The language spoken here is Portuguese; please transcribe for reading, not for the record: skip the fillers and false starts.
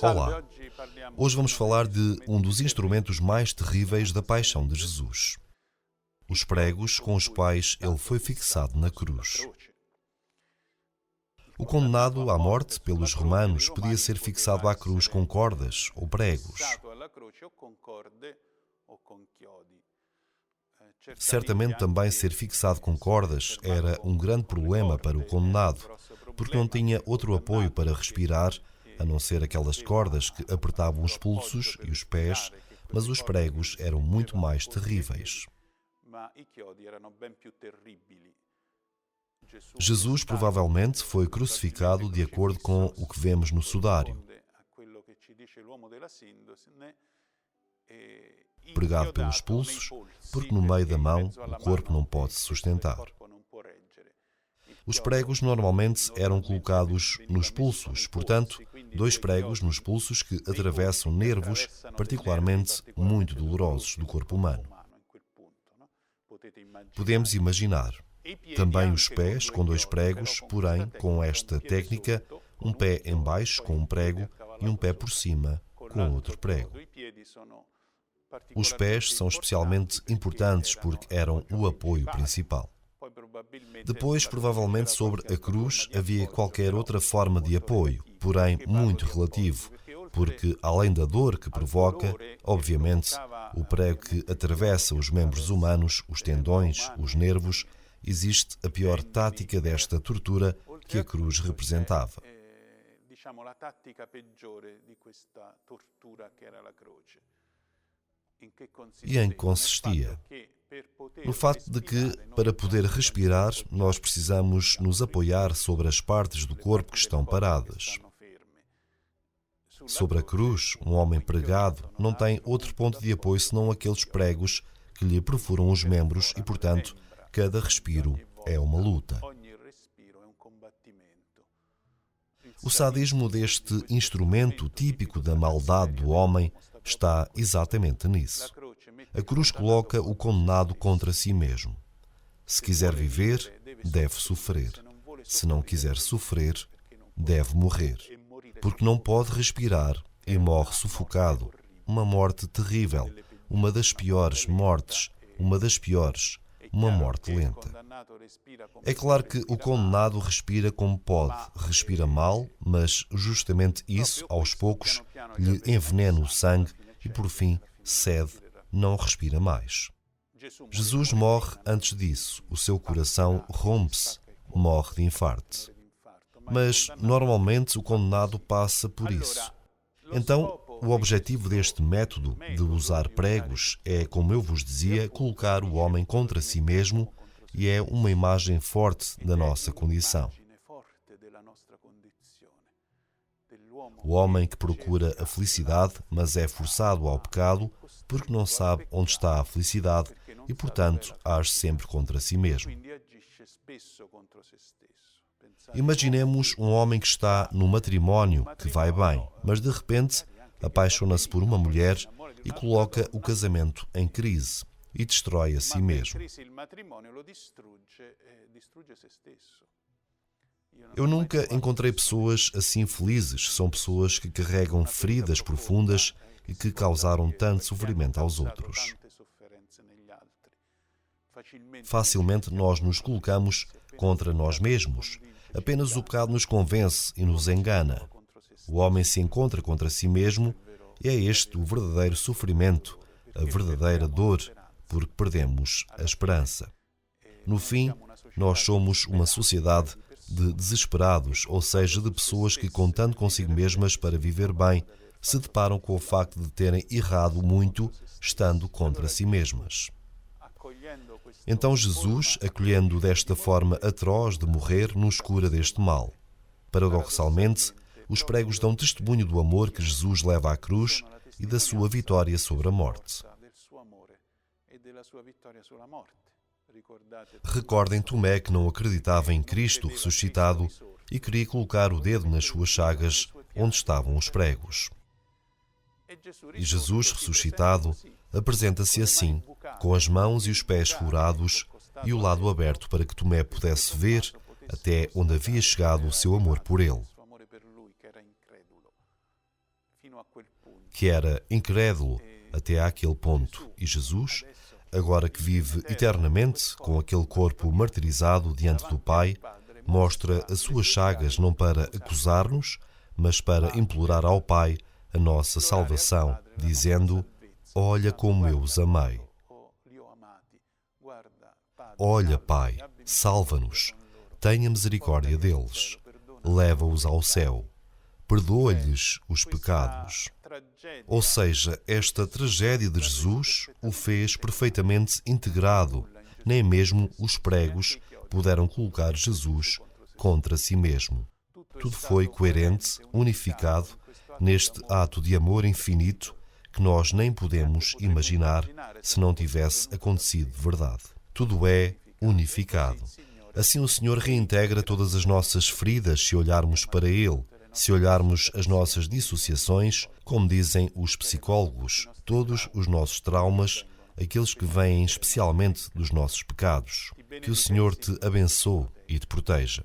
Olá, hoje vamos falar de um dos instrumentos mais terríveis da paixão de Jesus: os pregos com os quais ele foi fixado na cruz. O condenado à morte pelos romanos podia ser fixado à cruz com cordas ou pregos. Certamente também ser fixado com cordas era um grande problema para o condenado, porque não tinha outro apoio para respirar, a não ser aquelas cordas que apertavam os pulsos e os pés, mas os pregos eram muito mais terríveis. Jesus provavelmente foi crucificado de acordo com o que vemos no sudário, pregado pelos pulsos, porque no meio da mão o corpo não pode se sustentar. Os pregos normalmente eram colocados nos pulsos, portanto, 2 pregos nos pulsos que atravessam nervos particularmente muito dolorosos do corpo humano. Podemos imaginar também os pés com 2 pregos, porém, com esta técnica, um pé em baixo com um prego e um pé por cima com outro prego. Os pés são especialmente importantes porque eram o apoio principal. Depois, provavelmente sobre a cruz, havia qualquer outra forma de apoio, porém muito relativo, porque, além da dor que provoca, obviamente, o prego que atravessa os membros humanos, os tendões, os nervos, existe a pior tática desta tortura que a cruz representava. E em que consistia? No facto de que, para poder respirar, nós precisamos nos apoiar sobre as partes do corpo que estão paradas. Sobre a cruz, um homem pregado não tem outro ponto de apoio senão aqueles pregos que lhe perfuram os membros e, portanto, cada respiro é uma luta. O sadismo deste instrumento típico da maldade do homem está exatamente nisso. A cruz coloca o condenado contra si mesmo. Se quiser viver, deve sofrer. Se não quiser sofrer, deve morrer. Porque não pode respirar e morre sufocado. Uma morte terrível, uma das piores mortes, uma das piores, uma morte lenta. É claro que o condenado respira como pode, respira mal, mas justamente isso, aos poucos, lhe envenena o sangue e, por fim, cede, não respira mais. Jesus morre antes disso, o seu coração rompe-se, morre de infarto. Mas, normalmente, o condenado passa por isso. Então, o objetivo deste método de usar pregos é, como eu vos dizia, colocar o homem contra si mesmo e é uma imagem forte da nossa condição. O homem que procura a felicidade, mas é forçado ao pecado porque não sabe onde está a felicidade e, portanto, age sempre contra si mesmo. Imaginemos um homem que está num matrimónio que vai bem, mas de repente apaixona-se por uma mulher e coloca o casamento em crise e destrói a si mesmo. Eu nunca encontrei pessoas assim felizes. São pessoas que carregam feridas profundas e que causaram tanto sofrimento aos outros. Facilmente nós nos colocamos contra nós mesmos. Apenas o pecado nos convence e nos engana. O homem se encontra contra si mesmo e é este o verdadeiro sofrimento, a verdadeira dor, porque perdemos a esperança. No fim, nós somos uma sociedade de desesperados, ou seja, de pessoas que, contando consigo mesmas para viver bem, se deparam com o facto de terem errado muito, estando contra si mesmas. Então Jesus, acolhendo desta forma atroz de morrer, nos cura deste mal. Paradoxalmente, os pregos dão testemunho do amor que Jesus leva à cruz e da sua vitória sobre a morte. Recordem Tomé, que não acreditava em Cristo ressuscitado e queria colocar o dedo nas suas chagas onde estavam os pregos. E Jesus ressuscitado apresenta-se assim, com as mãos e os pés furados e o lado aberto para que Tomé pudesse ver até onde havia chegado o seu amor por ele. que era incrédulo até àquele ponto, e Jesus, agora que vive eternamente com aquele corpo martirizado diante do Pai, mostra as suas chagas não para acusar-nos, mas para implorar ao Pai a nossa salvação, dizendo: olha como eu os amei. Olha, Pai, salva-nos, tenha misericórdia deles, leva-os ao céu, perdoa-lhes os pecados. Ou seja, esta tragédia de Jesus o fez perfeitamente integrado. Nem mesmo os pregos puderam colocar Jesus contra si mesmo. Tudo foi coerente, unificado, neste ato de amor infinito que nós nem podemos imaginar se não tivesse acontecido de verdade. Tudo é unificado. Assim o Senhor reintegra todas as nossas feridas se olharmos para Ele, se olharmos as nossas dissociações, como dizem os psicólogos, todos os nossos traumas, aqueles que vêm especialmente dos nossos pecados. Que o Senhor te abençoe e te proteja.